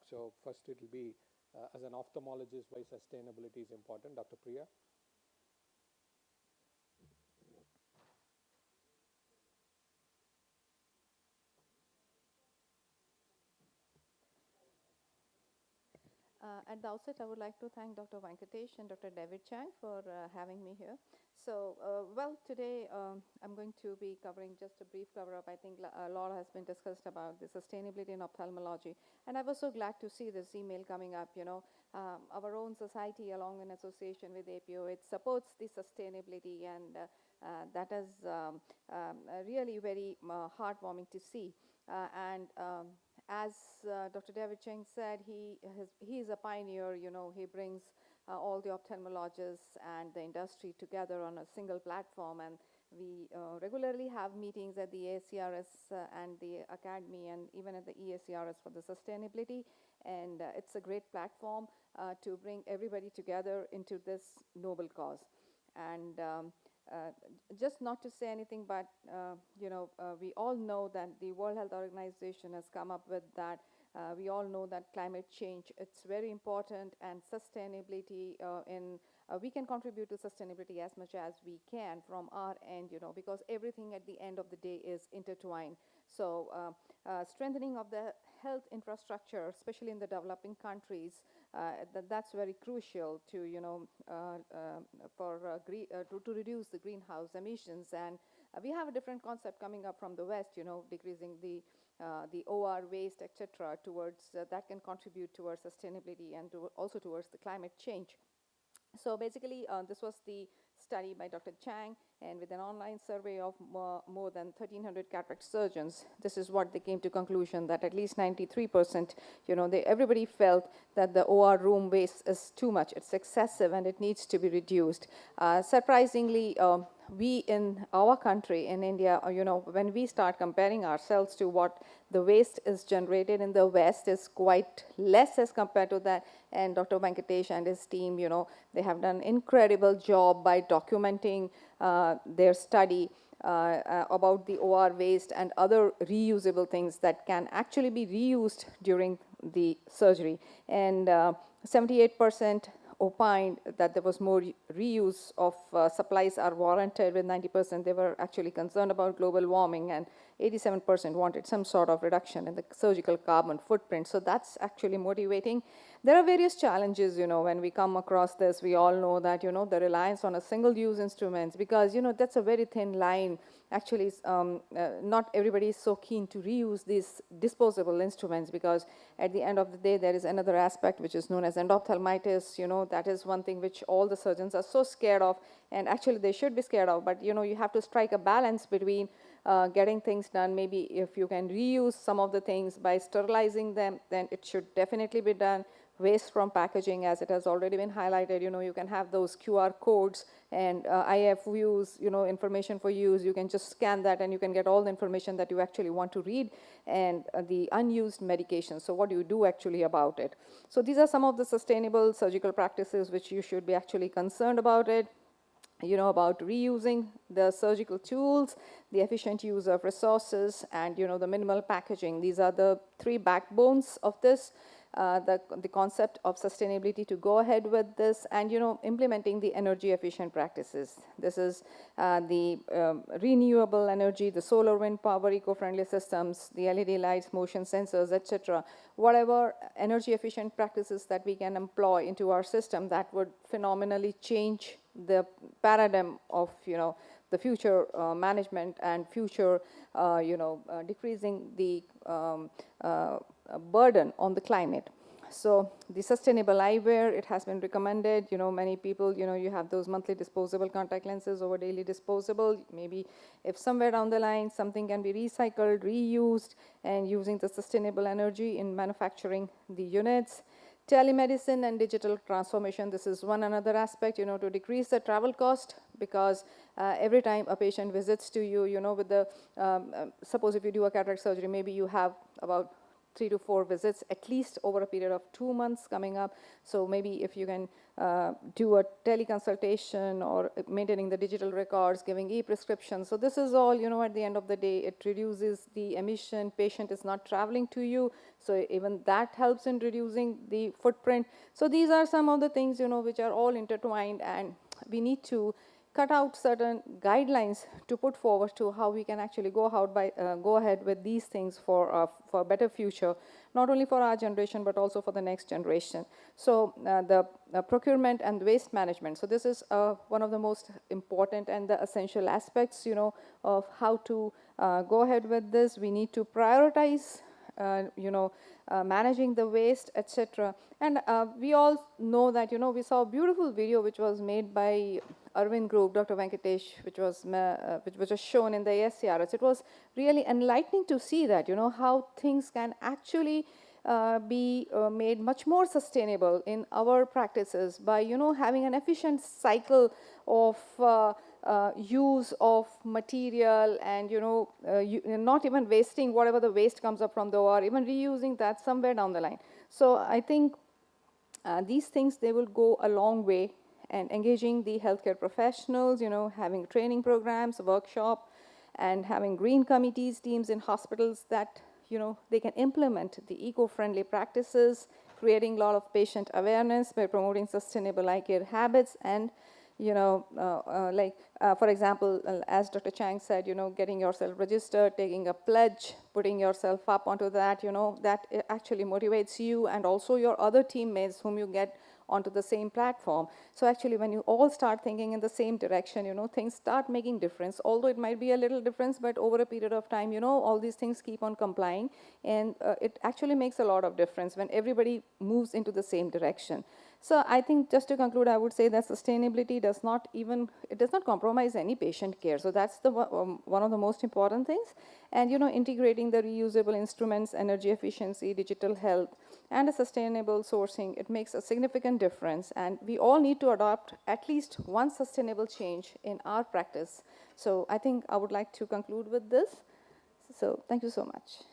So first it will be, as an ophthalmologist, why sustainability is important. Dr. Priya. At the outset, I would like to thank Dr. Venkatesh and Dr. David Chang for having me here. So, well, today I'm going to be covering just a brief cover-up. I think a lot has been discussed about the sustainability in ophthalmology. And I was so glad to see this email coming up, our own society, along in association with APO, it supports the sustainability, and that is really very heartwarming to see. As Dr. David Cheng said, he is a pioneer. He brings all the ophthalmologists and the industry together on a single platform, and we regularly have meetings at the ACRS and the Academy, and even at the EACRS for the sustainability, and it's a great platform to bring everybody together into this noble cause. And just not to say anything, but we all know that the World Health Organization has come up with that. We all know that climate change, it's very important, and sustainability we can contribute to sustainability as much as we can from our end, because everything at the end of the day is intertwined. So strengthening of the health infrastructure, especially in the developing countries, that's very crucial to to reduce the greenhouse emissions. And we have a different concept coming up from the West, decreasing the OR waste, etc., towards that can contribute towards sustainability and also towards the climate change. So basically, this was the study by Dr. Chang, and with an online survey of more than 1,300 cataract surgeons, this is what they came to conclusion, that at least 93%, everybody felt that the OR room waste is too much, it's excessive, and it needs to be reduced. Surprisingly, we in our country, in India, when we start comparing ourselves to what the waste is generated in the West is quite less as compared to that. And Dr. Venkatesh and his team, they have done an incredible job by documenting their study about the OR waste and other reusable things that can actually be reused during the surgery. And 78% opined that there was more reuse of supplies are warranted, with 90% they were actually concerned about global warming, and 87% wanted some sort of reduction in the surgical carbon footprint. So that's actually motivating. There are various challenges, when we come across this. We all know that, the reliance on a single-use instruments, because, that's a very thin line. Actually, not everybody is so keen to reuse these disposable instruments, because at the end of the day, there is another aspect which is known as endophthalmitis. That is one thing which all the surgeons are so scared of, and actually they should be scared of. But, you have to strike a balance between getting things done. Maybe if you can reuse some of the things by sterilizing them, then it should definitely be done. Waste from packaging, as it has already been highlighted, you can have those QR codes and IF views, information for use. You can just scan that and you can get all the information that you actually want to read, and the unused medication. So what do you do actually about it? So these are some of the sustainable surgical practices which you should be actually concerned about it. About reusing the surgical tools, the efficient use of resources, and, the minimal packaging. These are the three backbones of this. The concept of sustainability to go ahead with this, and implementing the energy efficient practices. This is the renewable energy, the solar, wind power, eco-friendly systems, the LED lights, motion sensors, etc. Whatever energy efficient practices that we can employ into our system, that would phenomenally change the paradigm of the future management and future decreasing the burden on the climate. So the sustainable eyewear, it has been recommended. Many people, you have those monthly disposable contact lenses over daily disposable. Maybe if somewhere down the line something can be recycled, reused, and using the sustainable energy in manufacturing the units. Telemedicine and digital transformation, this is one another aspect, to decrease the travel cost, because every time a patient visits to you, with the, suppose if you do a cataract surgery, maybe you have about 3 to 4 visits at least over a period of 2 months coming up. So maybe if you can do a teleconsultation or maintaining the digital records, giving e-prescription. So this is all, you know, at the end of the day, it reduces the emission. Patient is not traveling to you. So even that helps in reducing the footprint. So these are some of the things, you know, which are all intertwined, and we need to cut out certain guidelines to put forward to how we can actually go ahead with these things for a better future, not only for our generation but also for the next generation. So the procurement and waste management. So this is one of the most important and the essential aspects, you know, of how to go ahead with this. We need to prioritize managing the waste, etc. And we all know that, you know, we saw a beautiful video which was made by Arvind Group, Dr. Venkatesh, which was shown in the ASCRS. It was really enlightening to see that, you know, how things can actually be made much more sustainable in our practices by, you know, having an efficient cycle of use of material, and, you know, not even wasting whatever the waste comes up from the OR, even reusing that somewhere down the line. So I think these things, they will go a long way, and engaging the healthcare professionals, you know, having training programs, workshop, and having green committees, teams in hospitals that, you know, they can implement the eco-friendly practices, creating a lot of patient awareness by promoting sustainable eye care habits, and, you know, for example, as Dr. Chang said, you know, getting yourself registered, taking a pledge, putting yourself up onto that, you know, that actually motivates you and also your other teammates whom you get onto the same platform. So actually, when you all start thinking in the same direction, you know, things start making difference, although it might be a little difference, but over a period of time, you know, all these things keep on complying, and it actually makes a lot of difference when everybody moves into the same direction. So I think, just to conclude, I would say that sustainability does not compromise any patient care. So that's the one of the most important things. And, you know, integrating the reusable instruments, energy efficiency, digital health, and a sustainable sourcing, it makes a significant difference. And we all need to adopt at least one sustainable change in our practice. So I think I would like to conclude with this. So thank you so much.